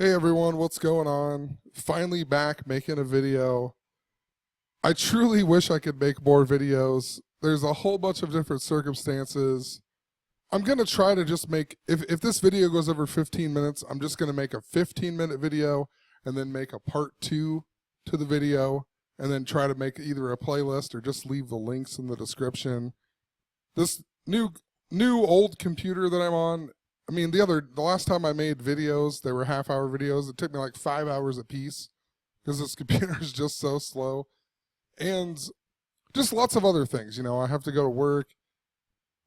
Hey everyone, what's going on? Finally back making a video. I truly wish I could make more videos. There's a whole bunch of different circumstances. I'm going to try to just make, if this video goes over 15 minutes, I'm just going to make a 15-minute video and then make a part 2 to the video and then try to make either a playlist or just leave the links in the description. This new old computer that I'm on, I mean, the last time I made videos, they were half-hour videos. It took me like 5 hours a piece because this computer is just so slow. And just lots of other things, I have to go to work.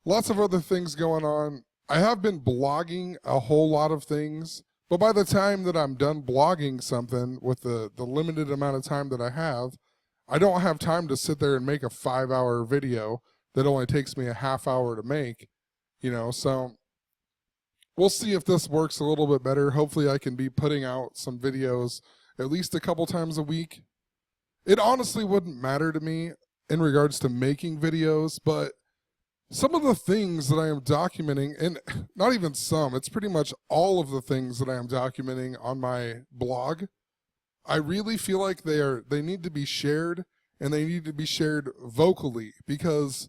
Lots of other things going on. I have been blogging a whole lot of things, but by the time that I'm done blogging something with the limited amount of time that I don't have time to sit there and make a 5-hour video that only takes me a half hour to make, so we'll see if this works a little bit better. Hopefully I can be putting out some videos at least a couple times a week. It honestly wouldn't matter to me in regards to making videos, but some of the things that I am documenting, and not even some, it's pretty much all of the things that I am documenting on my blog, I really feel like they need to be shared, and they need to be shared vocally, because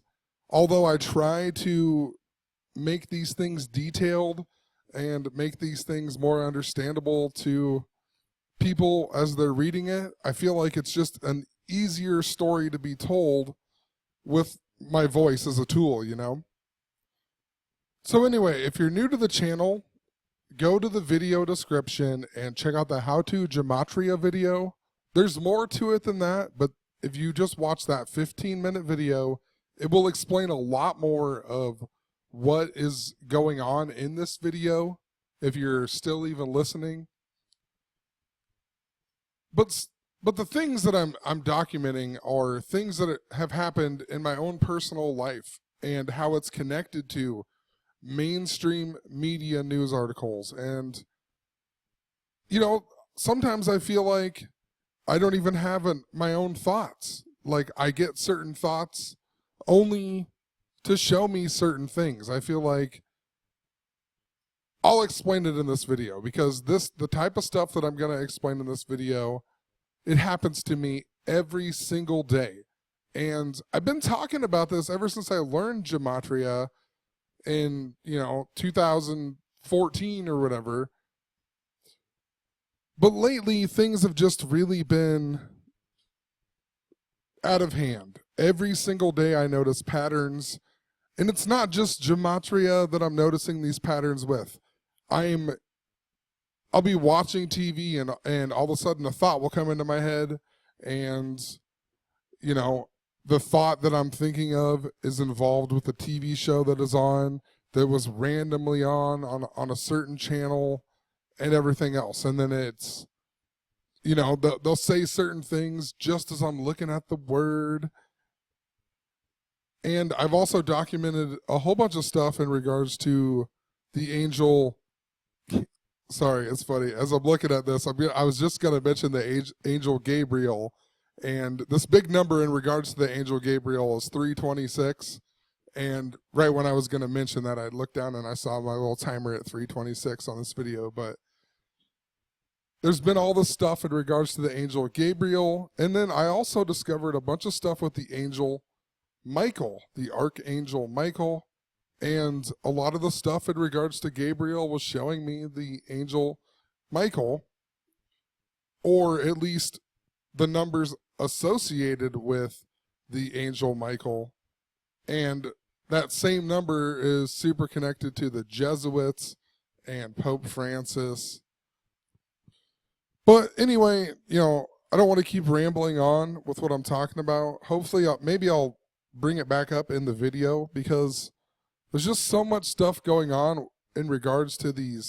although I try to make these things detailed and make these things more understandable to people as they're reading it, I feel like it's just an easier story to be told with my voice as a tool, So anyway, if you're new to the channel, go to the video description and check out the How to Gematria video. There's more to it than that, but if you just watch that 15-minute video, it will explain a lot more of what is going on in this video, if you're still even listening. But the things that I'm documenting are things that have happened in my own personal life and how it's connected to mainstream media news articles. And, sometimes I feel like I don't even have my own thoughts. Like, I get certain thoughts only to show me certain things. I feel like I'll explain it in this video because the type of stuff that I'm going to explain in this video, it happens to me every single day. And I've been talking about this ever since I learned gematria in, 2014 or whatever. But lately, things have just really been out of hand. Every single day I notice patterns. And it's not just gematria that I'm noticing these patterns with. I'll be watching TV and all of a sudden a thought will come into my head, and the thought that I'm thinking of is involved with a TV show that is on, that was randomly on a certain channel and everything else. And then it's they'll say certain things just as I'm looking at the word. And I've also documented a whole bunch of stuff in regards to the angel. Sorry, it's funny. As I'm looking at this, I was just going to mention the angel Gabriel. And this big number in regards to the angel Gabriel is 326. And right when I was going to mention that, I looked down and I saw my little timer at 326 on this video. But there's been all this stuff in regards to the angel Gabriel. And then I also discovered a bunch of stuff with the angel Michael, the archangel Michael. And a lot of the stuff in regards to Gabriel was showing me the angel Michael, or at least the numbers associated with the angel Michael. And that same number is super connected to the Jesuits and Pope Francis. But anyway, I don't want to keep rambling on with what I'm talking about. Hopefully, maybe I'll bring it back up in the video, because there's just so much stuff going on in regards to the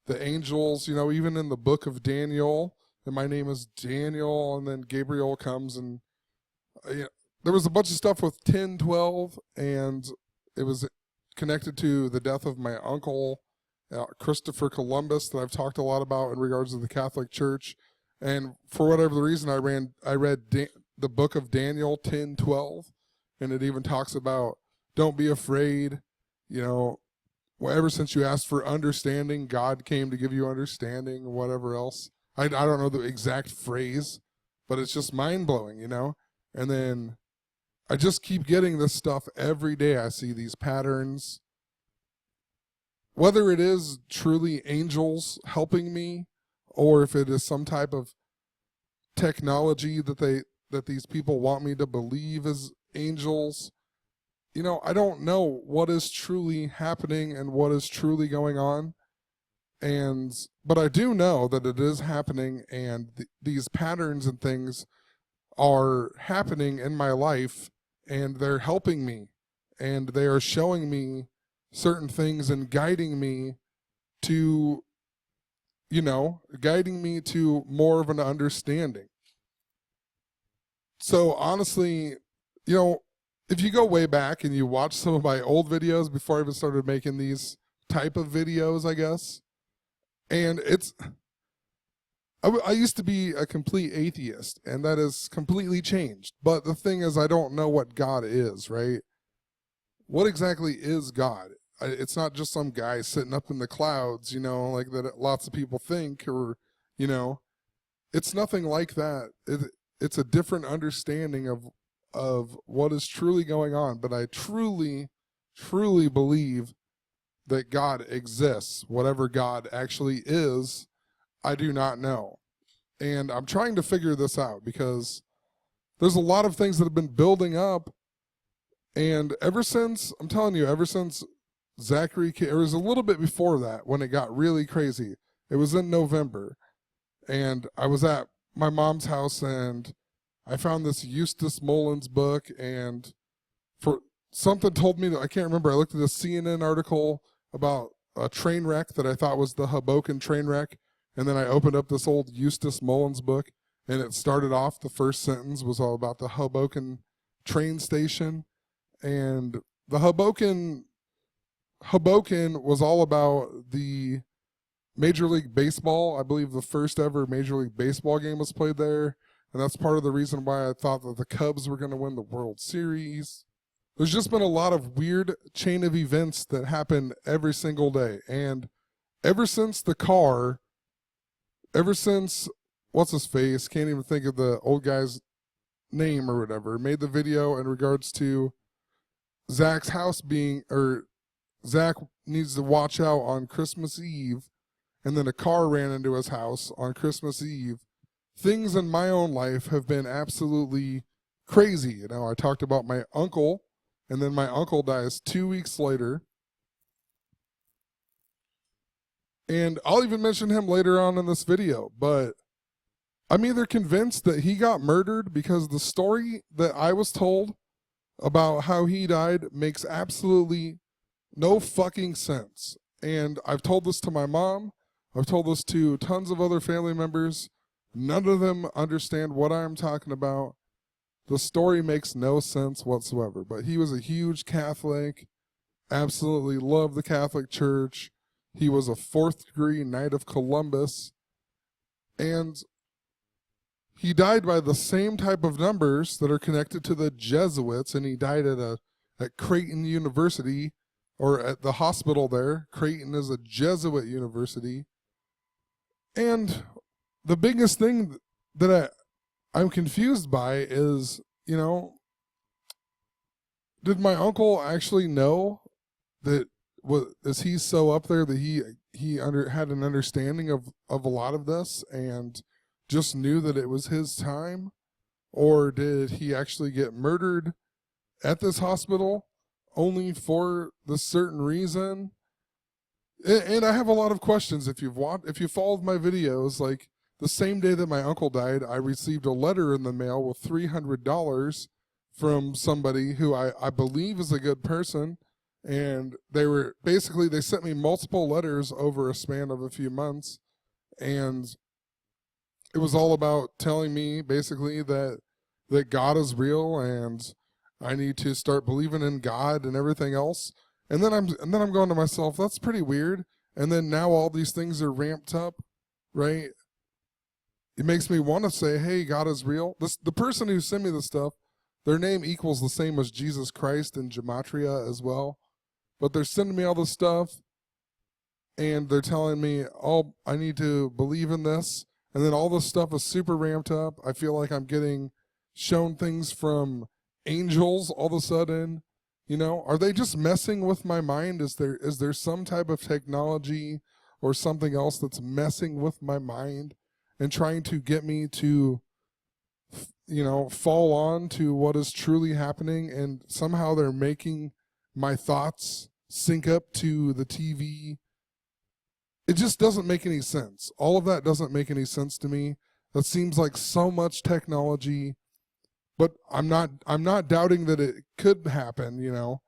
angels, even in the book of Daniel, and my name is Daniel, and then Gabriel comes, and there was a bunch of stuff with 1012, and it was connected to the death of my uncle, Christopher Columbus, that I've talked a lot about in regards to the Catholic Church. And for whatever the reason, I read the book of Daniel 10:12, and it even talks about, don't be afraid, well, ever since you asked for understanding, God came to give you understanding, or whatever else. I don't know the exact phrase, but it's just mind-blowing, you know? And then I just keep getting this stuff every day. I see these patterns. Whether it is truly angels helping me, or if it is some type of technology that these people want me to believe is angels, you know, I don't know what is truly happening and what is truly going on. But I do know that it is happening, and these patterns and things are happening in my life, and they're helping me, and they are showing me certain things and guiding me to, you know, guiding me to more of an understanding. So honestly, you know, if you go way back and you watch some of my old videos before I even started making these type of videos, I guess, and I used to be a complete atheist, and that has completely changed. But the thing is, I don't know what God is, right? What exactly is God? It's not just some guy sitting up in the clouds, you know, like that lots of people think, or, you know, it's nothing like that. It's a different understanding of what is truly going on. But I truly, truly believe that God exists. Whatever God actually is, I do not know. And I'm trying to figure this out, because there's a lot of things that have been building up. And ever since, I'm telling you, ever since Zachary came, it was a little bit before that when it got really crazy. It was in November. And I was at my mom's house, and I found this Eustace Mullins book, and for something told me, I can't remember, I looked at a CNN article about a train wreck that I thought was the Hoboken train wreck, and then I opened up this old Eustace Mullins book, and it started off, the first sentence was all about the Hoboken train station, and the Hoboken was all about the Major League Baseball. I believe the first ever Major League Baseball game was played there, and that's part of the reason why I thought that the Cubs were going to win the World Series. There's just been a lot of weird chain of events that happen every single day, and ever since what's his face, can't even think of the old guy's name or whatever, made the video in regards to Zach's house Zach needs to watch out on Christmas Eve, and then a car ran into his house on Christmas Eve. Things in my own life have been absolutely crazy. You know, I talked about my uncle, and then my uncle dies 2 weeks later. And I'll even mention him later on in this video, but I'm either convinced that he got murdered, because the story that I was told about how he died makes absolutely no fucking sense. And I've told this to my mom. I've told this to tons of other family members. None of them understand what I'm talking about. The story makes no sense whatsoever. But he was a huge Catholic, absolutely loved the Catholic Church. He was a fourth-degree Knight of Columbus. And he died by the same type of numbers that are connected to the Jesuits, and he died at Creighton University, or at the hospital there. Creighton is a Jesuit university. And the biggest thing that I'm confused by is, you know, did my uncle actually know that, is he so up there that he had an understanding of a lot of this and just knew that it was his time? Or did he actually get murdered at this hospital only for the certain reason? And I have a lot of questions. If you followed my videos, like the same day that my uncle died, I received a letter in the mail with $300 from somebody who I believe is a good person. And they sent me multiple letters over a span of a few months. And it was all about telling me basically that God is real, and I need to start believing in God and everything else. And then I'm going to myself, that's pretty weird. And then now all these things are ramped up, right? It makes me want to say, hey, God is real. The person who sent me this stuff, their name equals the same as Jesus Christ in gematria as well. But they're sending me all this stuff, and they're telling me, oh, I need to believe in this. And then all this stuff is super ramped up. I feel like I'm getting shown things from angels all of a sudden. You know, are they just messing with my mind? Is there some type of technology or something else that's messing with my mind and trying to get me to, fall on to what is truly happening, and somehow they're making my thoughts sync up to the TV? It just doesn't make any sense. All of that doesn't make any sense to me. That seems like so much technology, but I'm not doubting that it could happen,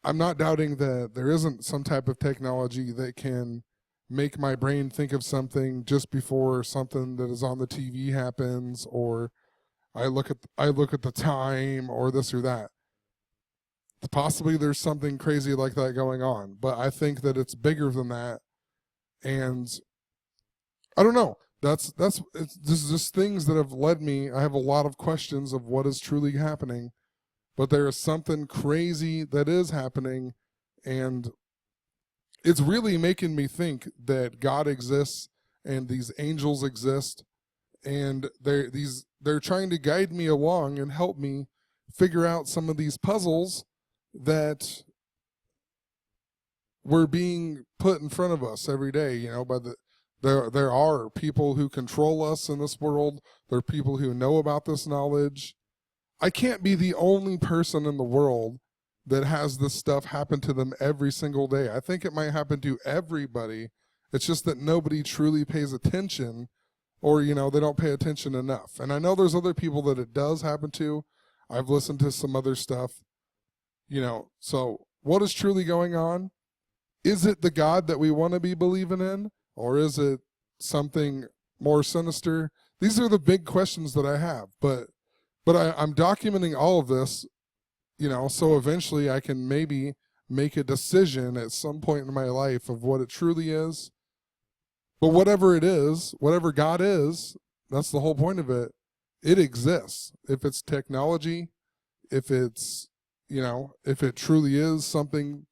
I'm not doubting that there isn't some type of technology that can make my brain think of something just before something that is on the TV happens, or I look at the time, or this or that. Possibly there's something crazy like that going on, but I think that it's bigger than that. And I don't know. This is just things that have led me. I have a lot of questions of what is truly happening, but there is something crazy that is happening, and it's really making me think that God exists and these angels exist, and they're trying to guide me along and help me figure out some of these puzzles that were being put in front of us every day, there are people who control us in this world. There are people who know about this knowledge. I can't be the only person in the world that has this stuff happen to them every single day. I think it might happen to everybody. It's just that nobody truly pays attention, or, they don't pay attention enough. And I know there's other people that it does happen to. I've listened to some other stuff. So what is truly going on? Is it the God that we want to be believing in, or is it something more sinister? These are the big questions that I have, but I'm documenting all of this, so eventually I can maybe make a decision at some point in my life of what it truly is. But whatever it is, whatever God is, that's the whole point of it. It exists. If it's technology, if it's if it truly is something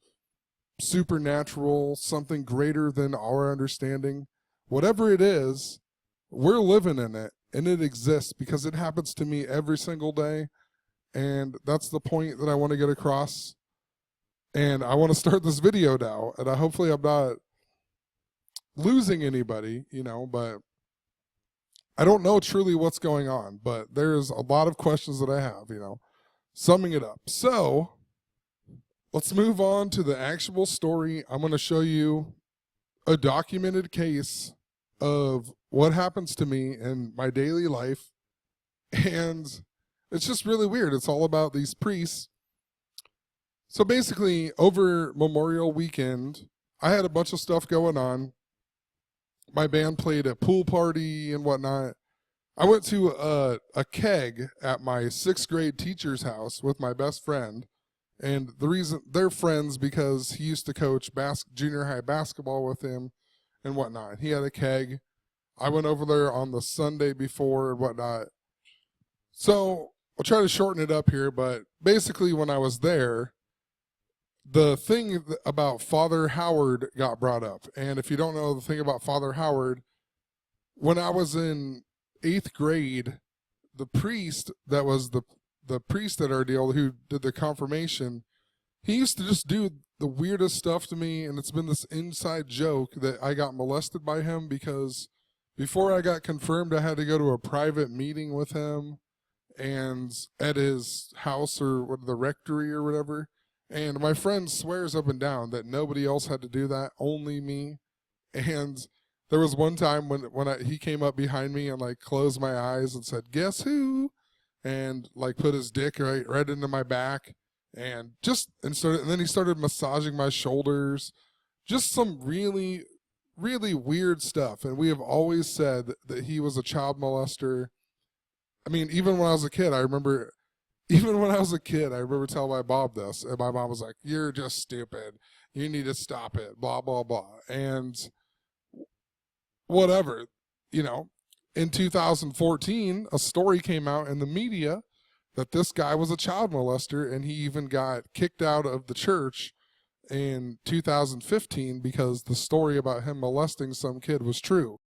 supernatural, something greater than our understanding, whatever it is, we're living in it, and it exists because it happens to me every single day. And that's the point that I want to get across. And I want to start this video now, and hopefully I'm not losing anybody, but I don't know truly what's going on, but there's a lot of questions that I have, summing it up. So let's move on to the actual story. I'm going to show you a documented case of what happens to me in my daily life. And it's just really weird. It's all about these priests. So basically, over Memorial Weekend, I had a bunch of stuff going on. My band played a pool party and whatnot. I went to a keg at my 6th grade teacher's house with my best friend. And the reason they're friends because he used to coach junior high basketball with him and whatnot. He had a keg. I went over there on the Sunday before and whatnot. So I'll try to shorten it up here, but basically when I was there, the thing about Father Howard got brought up. And if you don't know the thing about Father Howard, when I was in 8th grade, the priest that was the priest at our deal who did the confirmation, he used to just do the weirdest stuff to me, and it's been this inside joke that I got molested by him because before I got confirmed, I had to go to a private meeting with him and at his house or the rectory or whatever. And my friend swears up and down that nobody else had to do that, only me. And there was one time when he came up behind me and closed my eyes and said, "Guess who?" and put his dick right into my back and then he started massaging my shoulders. Just some really, really weird stuff. And we have always said that he was a child molester. I mean, even when I was a kid, I remember telling my mom this, and my mom was like, "You're just stupid. You need to stop it, blah, blah, blah." And whatever, in 2014, a story came out in the media that this guy was a child molester, and he even got kicked out of the church in 2015 because the story about him molesting some kid was true.